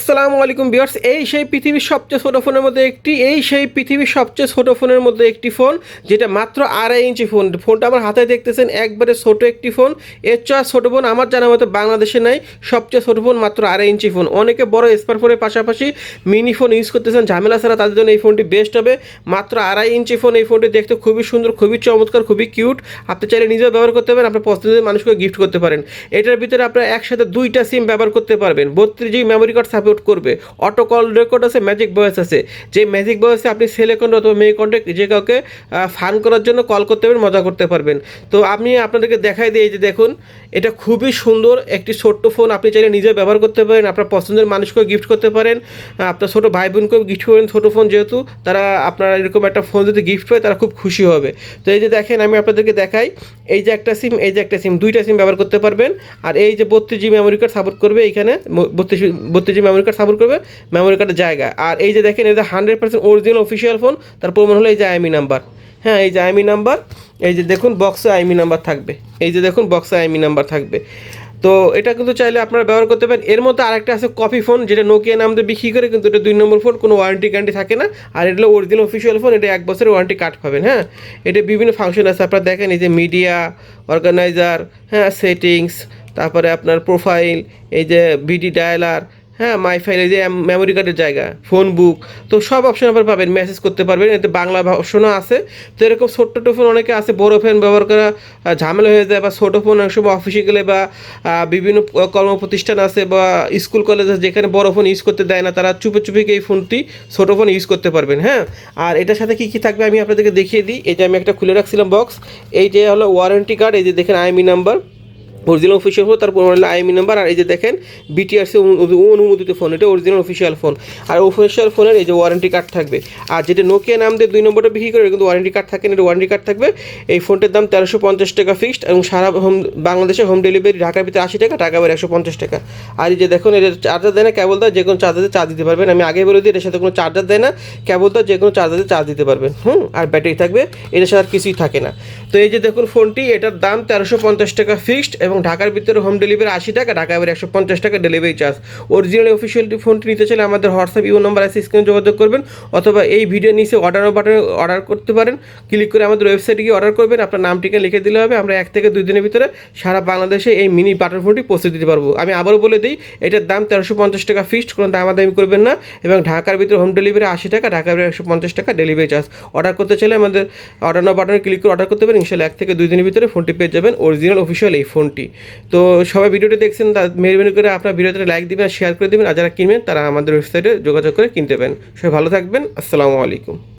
আসসালামু আলাইকুম ভিউয়ার্স, এই সেই পৃথিবীর সবচেয়ে ছোট ফোনের মধ্যে একটি ফোন, যেটা মাত্র 2.5 ইঞ্চি ফোন। ফোনটা আমার হাতে দেখতেছেন, একবারে ছোট একটি ফোন। এর চেয়ে ছোট ফোন আমার জানা মতো বাংলাদেশে নাই। সবচেয়ে ছোট ফোন মাত্র 2.5 ইঞ্চি ফোন। অনেকে বড় স্মার্টফোনের পাশাপাশি মিনি ফোন ইউজ করতেছেন, ঝামেলা ছাড়া, তাদের জন্য এই ফোনটি বেস্ট হবে। মাত্র 2.5 ইঞ্চি ফোন। এই ফোনটি দেখতে খুবই সুন্দর, খুবই চমৎকার, খুবই কিউট। আপনি চাইলে নিজেও ব্যবহার করতে পারেন, আপনার পছন্দের মানুষকে গিফট করতে পারেন। এটার ভিতরে আপনারা একসাথে 2টা সিম ব্যবহার করতে পারবেন। 32 জিবি মেমোরি কার্ড সাপোর্ট করবে। অটো কল রেকর্ড আছে, ম্যাজিক ভয়েস আছে। যে ম্যাজিক ভয়েসে আপনি ছেলে কন্ট্যাক্ট অথবা মেয়ে কন্ট্যাক্ট যে কাউকে ফান করার জন্য কল করতে পারবেন, মজা করতে পারবেন। তো আমি আপনাদেরকে দেখাই দিই, এই যে দেখুন, এটা খুবই সুন্দর একটি ছোট্ট ফোন। আপনি চাইলে নিজে ব্যবহার করতে পারেন, আপনার পছন্দের মানুষকেও গিফট করতে পারেন, আপনার ছোটো ভাই বোনকেও গিফট করবেন। ছোটো ফোন যেহেতু, তারা আপনার এরকম একটা ফোন যদি গিফট পায় তারা খুব খুশি হবে। তো এই যে দেখেন, আমি আপনাদেরকে দেখাই, এই যে একটা সিম, এই যে একটা সিম, 2টা সিম ব্যবহার করতে পারবেন। আর এই যে 32 জিবি মেমোরি কার্ড সাপোর্ট করবে, এইখানে 32 জিবি মেমোরি কার্ড সাপোর্ট করবে, মেমোরি কার্ডের জায়গা। আর এই যে দেখেন, এই যে 100% অরিজিনাল অফিসিয়াল ফোন। তার প্রমাণ হলো এই যে আইএমই নাম্বার। হ্যাঁ, এই যে আইএমই নাম্বার, এই যে দেখুন বক্সে আইএমই নাম্বার থাকবে। এই যে দেখুন বক্সে আইএমই নাম্বার থাকবে। তো এটা কিন্তু চাইলে আপনারা ব্যবহার করতে পারেন। এর মধ্যে আরেকটা আছে কপি ফোন, যেটা নোকিয়া নাম দিয়ে বিক্রি করে, কিন্তু এটা 2 নম্বর ফোন, কোনো ওয়ারেন্টি গ্যারান্টি থাকে না। আর এটা হলো অরিজিনাল অফিসিয়াল ফোন, এটা 1 বছরের ওয়ারেন্টি কার্ড পাবেন। হ্যাঁ, এটা বিভিন্ন ফাংশন আছে, আপনারা দেখেন, এই যে মিডিয়া অর্গানাইজার, হ্যাঁ, সেটিংস, তারপরে আপনার প্রোফাইল, এই যে বিডি ডায়ালার, হ্যাঁ, মাই ফাইল, এই যে মেমোরি কার্ডের জায়গা, ফোন বুক, তো সব অপশন আপনার পাবেন। মেসেজ করতে পারবেন, এতে বাংলা অপশনও আছে। তো এরকম ছোট্ট ফোন অনেকে আছে, বড় ফোন ব্যবহার করা ঝামেলা হয়ে যায়, বা ছোটো ফোন অনেক সময় অফিসে গেলে বা বিভিন্ন কর্মপ্রতিষ্ঠান আছে বা স্কুল কলেজ আছে, যেখানে বড় ফোন ইউজ করতে দেয় না, তারা চুপে চুপে এই ফোনটি ছোটো ফোন ইউজ করতে পারবেন। হ্যাঁ, আর এটার সাথে কী কী থাকবে আমি আপনাদেরকে দেখিয়ে দিই। এই যে আমি একটা খুলে রাখছিলাম বক্স, এই যে হলো ওয়ারেন্টি কার্ড, এই যে দেখেন IME number, original official phone, তারপর আইএমই নাম্বার। আর এই যে দেখেন বিটিআরসি অনুমোদিত ফোন, এটা অরিজিনাল অফিসিয়াল ফোন। আর অফিসিয়াল ফোনের এই যে ওয়ারেন্টি কার্ড থাকবে। আর যেটা নোকিয়া নাম দিয়ে 2 নম্বরটা বিক্রি করে, কিন্তু ওয়ারেন্টি কার্ড থাকে না, এটা ওয়ারেন্টি কার্ড থাকবে। এই ফোনটার দাম 1350 টাকা ফিক্সড, এবং সারা বাংলাদেশে হোম ডেলিভারি, ঢাকার ভিতরে 80 টাকা, ঢাকা বাইরে 150 টাকা। আর এই যে দেখুন, এটা চার্জার দেয় না, কেবল দেয়, যে কোনো চার্জারে চার্জ দিতে পারবেন। আমি আগে বলে দিই, এটার সাথে কোনো চার্জার দেয় না, কেবল দেয়, যে কোনো চার্জারে চার্জ দিতে পারবেন। আর ব্যাটারি থাকবে, এটার সাথে আর কিছুই থাকে না। তো এই যে দেখুন ফোনটি, এটার দাম 1350 টাকা ফিক্সড, এবং ঢাকার ভিতরে হোম ডেলিভারি 80 টাকা, ঢাকা বাইরে 150 টাকা ডেলিভারি চার্জ। অরিজিনাল অফিসিয়াল ফোনটি নিতে চাইলে আমাদের হোয়াটসঅ্যাপ ইউ নাম্বার আছে, স্ক্রিনে যোগাযোগ করবেন, অথবা এই ভিডিও নিচে অর্ডার বাটনে অর্ডার করতে পারেন। ক্লিক করে আমাদের ওয়েবসাইটে গিয়ে অর্ডার করবেন, আপনার নামটিকে লিখে দিলে হবে। আমরা 1 থেকে 2 দিনের ভিতরে সারা বাংলাদেশে এই মিনি বাটন ফোনটি পৌঁছে দিতে পারবো। আমি আবারও বলে দিই, এটার দাম 1350 টাকা ফিক্সড, কোনো দামাদামি করবেন না, এবং ঢাকার ভিতরে হোম ডেলিভারি 80 টাকা, ঢাকার বাইরে 150 টাকা ডেলিভারি চার্জ। অর্ডার করতে চাইলে আমাদের অর্ডার বাটনে ক্লিক করে অর্ডার করতে পারেন। ইনশাল্লাহ 1 থেকে 2 দিনের ভিতরে ফোনটি পেয়ে যাবেন, অরিজিনাল অফিসিয়াল এই ফোনটি। তো সবাই ভিডিওটি দেখছেন, মেহরবানি করে আপনার ভিডিওতে লাইক দিবেন, শেয়ার করে দেবেন। আর যারা কিনবেন তারা আমাদের ওয়েবসাইটে যোগাযোগ করে কিনতে পারেন। সবাই ভালো থাকবেন। আসসালামু আলাইকুম।